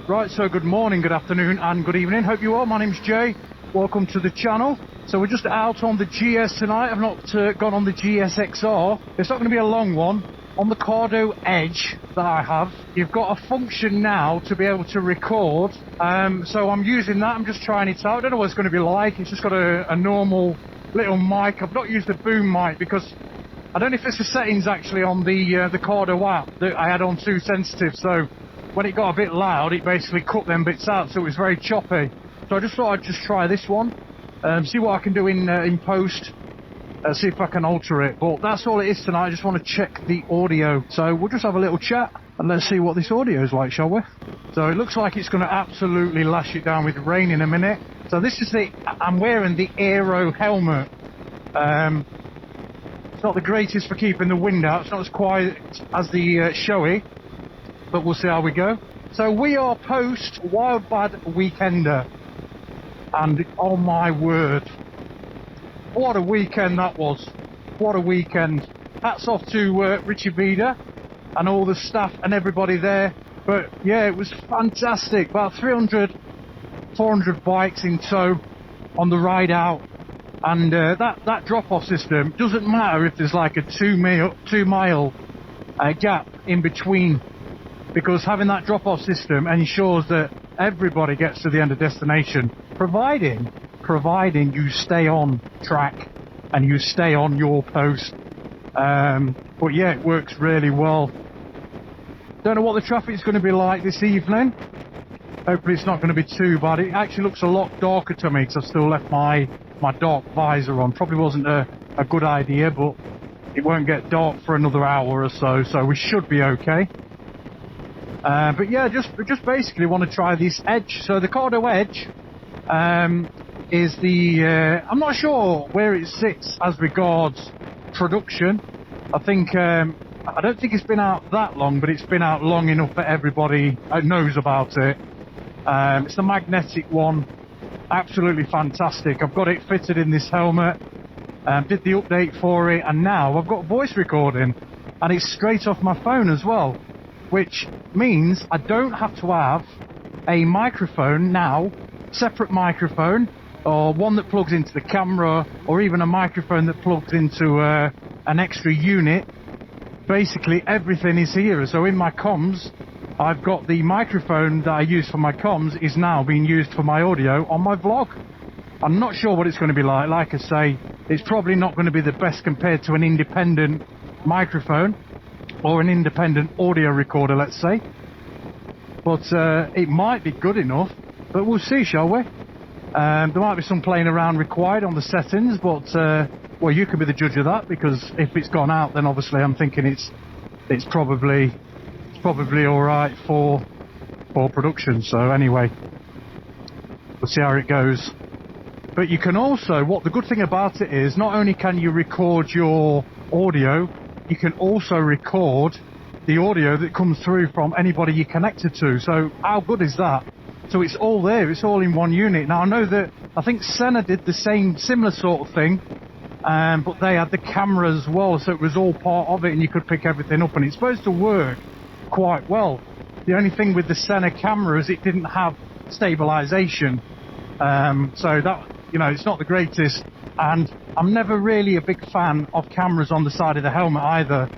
Right, so good morning, good afternoon and good evening. Hope you are. My name's Jay. Welcome to the channel. So we're just out on the GS tonight. I've not gone on the GSXR. It's not going to be a long one. On the Cardo Edge that I have, you've got a function now to be able to record. So I'm using that. I'm just trying it out. I don't know what it's going to be like. It's just got a normal little mic. I've not used the boom mic because I don't know if it's the settings actually on the Cardo app that I had on too sensitive. So when it got a bit loud, it basically cut them bits out, so it was very choppy. So I just thought I'd just try this one, see what I can do in post, see if I can alter it. But that's all it is tonight. I just want to check the audio. So we'll just have a little chat and let's see what this audio is like, shall we? So it looks like it's going to absolutely lash it down with rain in a minute. So this is I'm wearing the airoh helmet. It's not the greatest for keeping the wind out. It's not as quiet as the Shoei. But we'll see how we go. So we are post Wild Bad Weekender, and oh my word, what a weekend that was. What a weekend. Hats off to Richie Vida and all the staff and everybody there. But yeah, it was fantastic. About 300, 400 bikes in tow on the ride out. And that drop-off system, doesn't matter if there's like a 2 mile gap in between, because having that drop-off system ensures that everybody gets to the end of destination, providing you stay on track and you stay on your post. But yeah, it works really well. Don't know what the traffic is going to be like this evening. Hopefully it's not going to be too bad. It actually looks a lot darker to me because I've still left my dark visor on. Probably wasn't a good idea, but it won't get dark for another hour or so, so we should be okay. But yeah, just basically want to try this Edge. So the Cardo Edge is I'm not sure where it sits as regards production. I don't think it's been out that long, but it's been out long enough that everybody knows about it. It's the magnetic one, absolutely fantastic. I've got it fitted in this helmet, did the update for it, and now I've got voice recording, and it's straight off my phone as well. Which means I don't have to have a microphone now, separate microphone, or one that plugs into the camera, or even a microphone that plugs into an extra unit. Basically everything is here. So in my comms, I've got the microphone that I use for my comms is now being used for my audio on my vlog. I'm not sure what it's going to be like. Like I say, it's probably not going to be the best compared to an independent microphone or an independent audio recorder, let's say, but it might be good enough, but we'll see, shall we? There might be some playing around required on the settings, but well, you can be the judge of that, because if it's gone out, then obviously I'm thinking it's probably all right for production. So anyway, we'll see how it goes. But you can also, the good thing about it is, not only can you record your audio, you can also record the audio that comes through from anybody you're connected to. So how good is that? So it's all there, it's all in one unit. Now I think Senna did the similar sort of thing, but they had the camera as well, so it was all part of it and you could pick everything up, and it's supposed to work quite well. The only thing with the Senna camera is it didn't have stabilization, so that, it's not the greatest. And I'm never really a big fan of cameras on the side of the helmet either.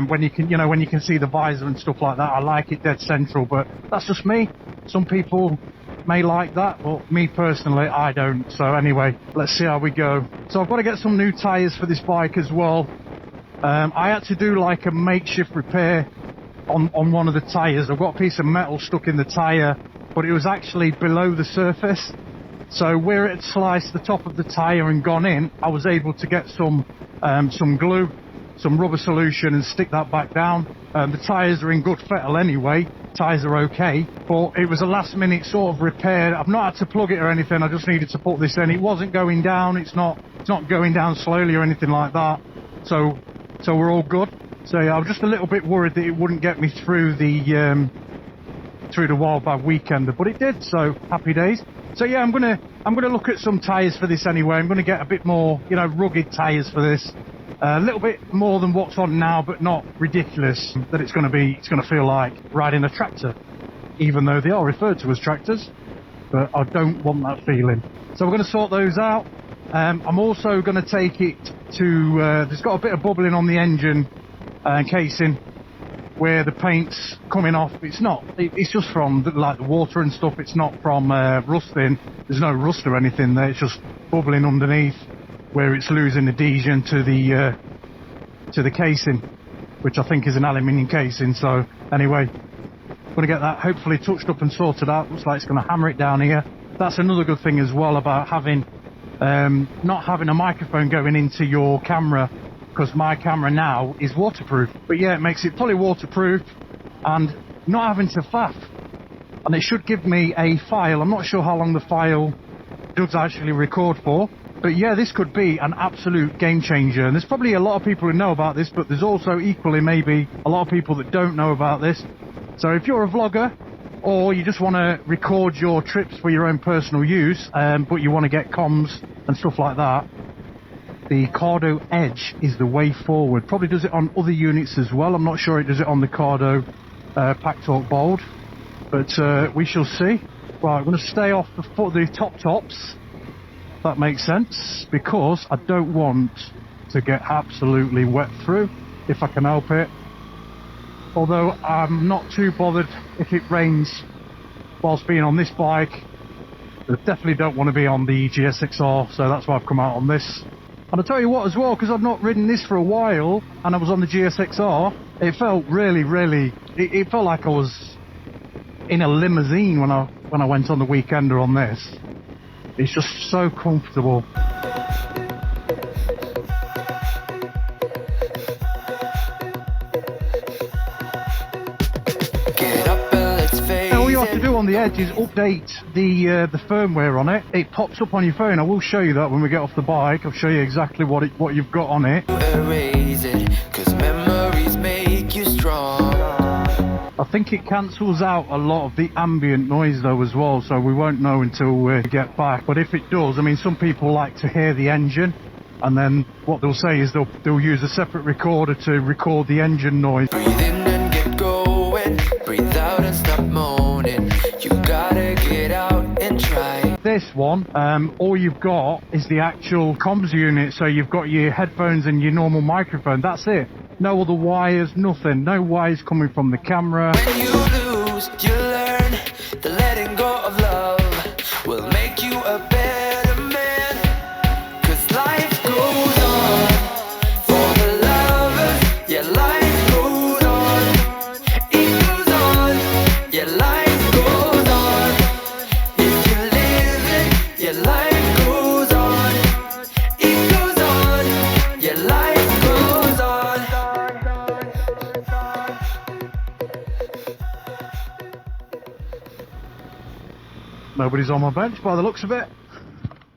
When you can see the visor and stuff like that, I like it dead central, but that's just me. Some people may like that, but me personally, I don't. So anyway, let's see how we go. So I've got to get some new tyres for this bike as well. I had to do like a makeshift repair on one of the tyres. I've got a piece of metal stuck in the tyre, but it was actually below the surface. So where it had sliced the top of the tyre and gone in, I was able to get some glue, some rubber solution, and stick that back down. The tyres are in good fettle anyway, tyres are okay, but it was a last minute sort of repair. I've not had to plug it or anything, I just needed to put this in. It wasn't going down, it's not going down slowly or anything like that, so we're all good. So yeah, I was just a little bit worried that it wouldn't get me through the Wild Bad Weekender, but it did, so happy days. So yeah, I'm gonna look at some tyres for this anyway. I'm gonna get a bit more, rugged tyres for this. A little bit more than what's on now, but not ridiculous that it's gonna feel like riding a tractor. even though they are referred to as tractors, but I don't want that feeling. So we're going to sort those out. I'm also going to take it to, there's got a bit of bubbling on the engine casing where the paint's coming off. It's just from like the water and stuff. It's not from rusting. There's no rust or anything there. It's just bubbling underneath where it's losing adhesion to the casing, which I think is an aluminium casing. So anyway, I'm going to get that hopefully touched up and sorted out. Looks like it's going to hammer it down here. That's another good thing as well about having not having a microphone going into your camera, because my camera now is waterproof. But yeah, it makes it fully waterproof and not having to faff. And it should give me a file. I'm not sure how long the file does actually record for, but yeah, this could be an absolute game changer. And there's probably a lot of people who know about this, but there's also equally maybe a lot of people that don't know about this. So if you're a vlogger, or you just want to record your trips for your own personal use, but you want to get comms and stuff like that, the Cardo Edge is the way forward. Probably does it on other units as well. I'm not sure it does it on the Cardo packtalk Bold, but we shall see. Right, I'm going to stay off the top tops. That makes sense, because I don't want to get absolutely wet through if I can help it. Although I'm not too bothered if it rains whilst being on this bike. I definitely don't want to be on the GSXR, so that's why I've come out on this. And I'll tell you what as well, because I've not ridden this for a while and I was on the GSXR, it felt really, it felt like I was in a limousine when I went on the weekender on this. It's just so comfortable. All you have to do on the Edge is update the firmware on it. It pops up on your phone. I will show you that when we get off the bike. I'll show you exactly what you've got on it. Erase it, 'cause memories make you strong. I think it cancels out a lot of the ambient noise though as well, so we won't know until we get back. But if it does, I mean, some people like to hear the engine, and then what they'll say is they'll use a separate recorder to record the engine noise. Breathe in and get going, breathe out and stop moaning. You gotta get out and try. This one, all you've got is the actual comms unit, so you've got your headphones and your normal microphone. That's it. No other wires, nothing. No wires coming from the camera. When you lose, you learn. The letting go of love will make you a better man. 'Cause life goes on for the lovers. Yeah, life goes on. It goes on. Yeah, life goes on. If you live it, yeah, life goes on. It goes on. Yeah, life goes on. Nobody's on my bench by the looks of it.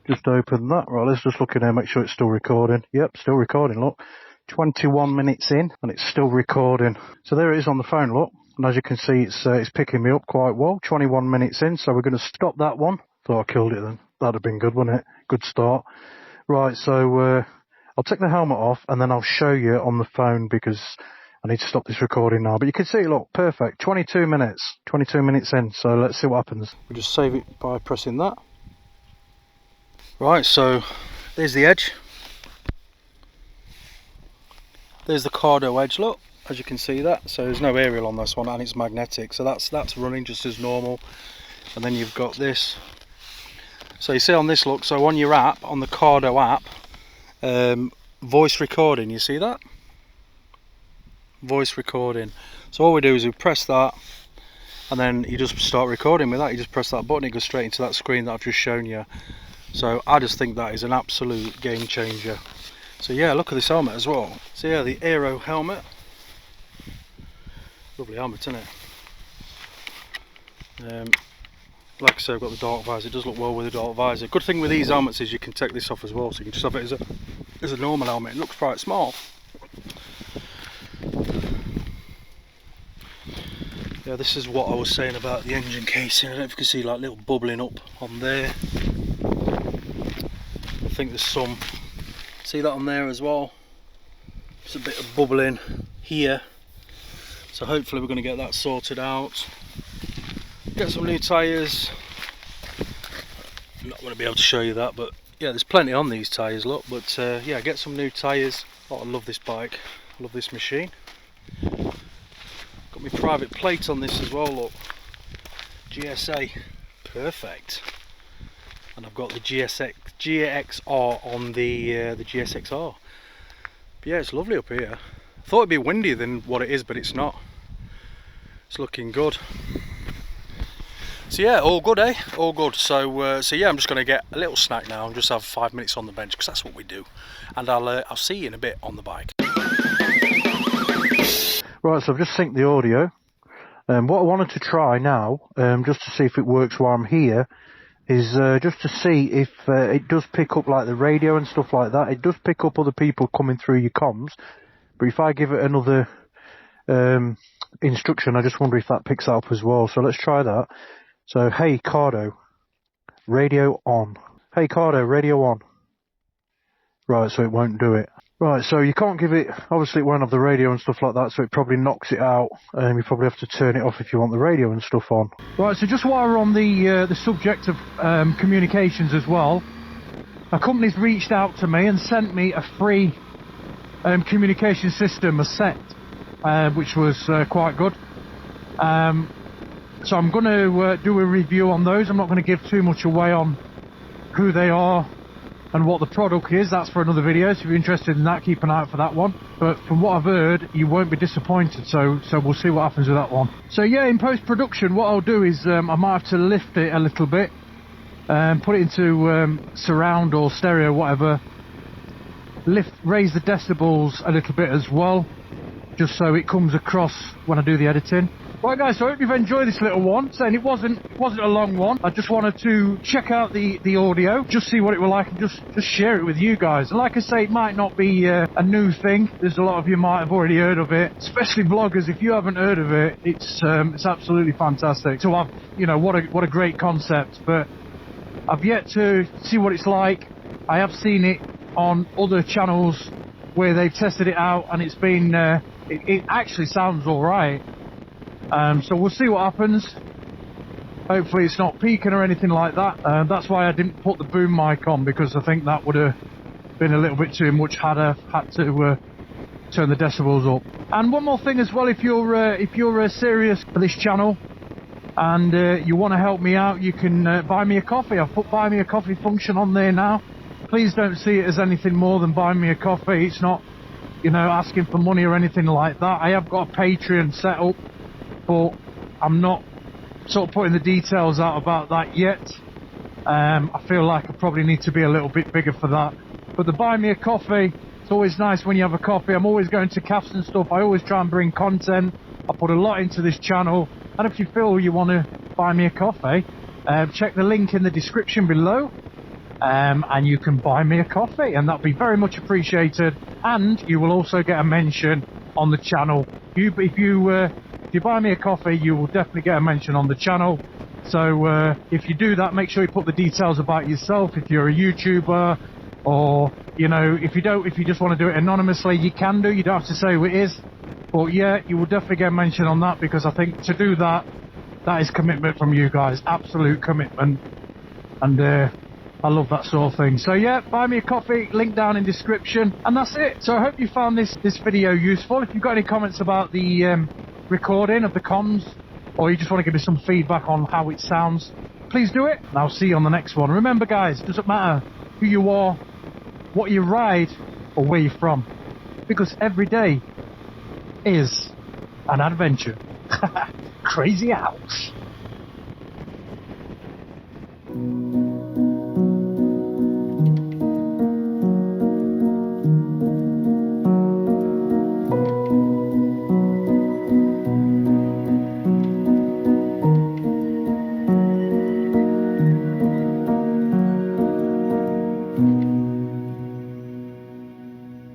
Just open that. Right, let's just look in here, make sure it's still recording. Yep, still recording, look. 21 minutes in and it's still recording. So there it is on the phone, look. And as you can see, it's picking me up quite well. 21 minutes in, so we're going to stop that one. Thought I killed it then. That'd have been good, wouldn't it? Good start. Right, so I'll take the helmet off and then I'll show you on the phone, because I need to stop this recording now. But you can see, look, perfect. 22 minutes. 22 minutes in, so let's see what happens. We'll just save it by pressing that. Right, so there's the Edge. There's the Cardo Edge, look, as you can see that. So there's no aerial on this one and it's magnetic. So that's running just as normal. And then you've got this. So you see on this, look, so on your app, on the Cardo app, voice recording, you see that? Voice recording. So all we do is we press that and then you just start recording with that. You just press that button, it goes straight into that screen that I've just shown you. So I just think that is an absolute game changer. So yeah, look at this helmet as well. So yeah, the airoh helmet. Lovely helmet, isn't it? Like I said, I've got the dark visor. It does look well with the dark visor. Good thing with these helmets is you can take this off as well, so you can just have it as a normal helmet. It looks quite small. Yeah, this is what I was saying about the engine casing. I don't know if you can see like little bubbling up on there. I think there's some, see that on there as well. There's a bit of bubbling here. So hopefully we're going to get that sorted out. Get some new tyres. I'm not going to be able to show you that, but yeah, there's plenty on these tyres, look. But yeah, get some new tyres. Oh, I love this bike. I love this machine. Got my private plate on this as well, look. GSA, perfect. And I've got the GXR on the GSXR. But yeah, it's lovely up here. I thought it'd be windier than what it is, but it's not. It's looking good. So yeah, all good, eh? All good. So yeah, I'm just going to get a little snack now and just have 5 minutes on the bench, because that's what we do. And I'll see you in a bit on the bike. Right, so I've just synced the audio. What I wanted to try now, just to see if it works while I'm here, is just to see if it does pick up like the radio and stuff like that. It does pick up other people coming through your comms, but if I give it another instruction, I just wonder if that picks that up as well. So let's try that. So, hey Cardo, radio on. Hey Cardo, radio on. Right, so it won't do it. Right, so you can't give it, obviously it won't have the radio and stuff like that, so it probably knocks it out. You probably have to turn it off if you want the radio and stuff on. Right, so just while we're on the subject of communications as well, a company's reached out to me and sent me a free communication system, a set, which was quite good. So I'm going to do a review on those. I'm not going to give too much away on who they are and what the product is. That's for another video, so if you're interested in that, keep an eye out for that one. But from what I've heard, you won't be disappointed, so we'll see what happens with that one. So yeah, in post-production, what I'll do is I might have to lift it a little bit, put it into surround or stereo, whatever, raise the decibels a little bit as well, just so it comes across when I do the editing. Right guys, so I hope you've enjoyed this little one. Saying it wasn't a long one. I just wanted to check out the audio, just see what it was like, and just share it with you guys. And like I say, it might not be a new thing. There's a lot of you might have already heard of it, especially vloggers. If you haven't heard of it, it's absolutely fantastic. So I've, you know, what a great concept. But I've yet to see what it's like. I have seen it on other channels where they've tested it out, and it's been it actually sounds all right. So we'll see what happens. Hopefully it's not peaking or anything like that. That's why I didn't put the boom mic on, because I think that would have been a little bit too much had I had to turn the decibels up. And one more thing as well, if you're serious for this channel and you want to help me out, you can buy me a coffee. I've put buy me a coffee function on there now. Please don't see it as anything more than buying me a coffee. It's not, you know, asking for money or anything like that. I have got a Patreon set up, but I'm not sort of putting the details out about that yet. I feel like I probably need to be a little bit bigger for that. But the buy me a coffee, it's always nice when you have a coffee. I'm always going to cafes and stuff. I always try and bring content. I put a lot into this channel. And if you feel you want to buy me a coffee, check the link in the description below. And you can buy me a coffee, and that'll be very much appreciated. And you will also get a mention on the channel. If you buy me a coffee, you will definitely get a mention on the channel. So if you do that, make sure you put the details about yourself. If you're a YouTuber, or you know, if you just want to do it anonymously, you can do. You don't have to say who it is. But yeah, you will definitely get a mention on that, because I think to do that, that is commitment from you guys, absolute commitment. And I love that sort of thing. So yeah, buy me a coffee, link down in description, and that's it. So I hope you found this video useful. If you've got any comments about the recording of the comms, or you just want to give me some feedback on how it sounds, please do it, and I'll see you on the next one. Remember guys, it doesn't matter who you are, what you ride, or where you're from, because every day is an adventure. Crazy house.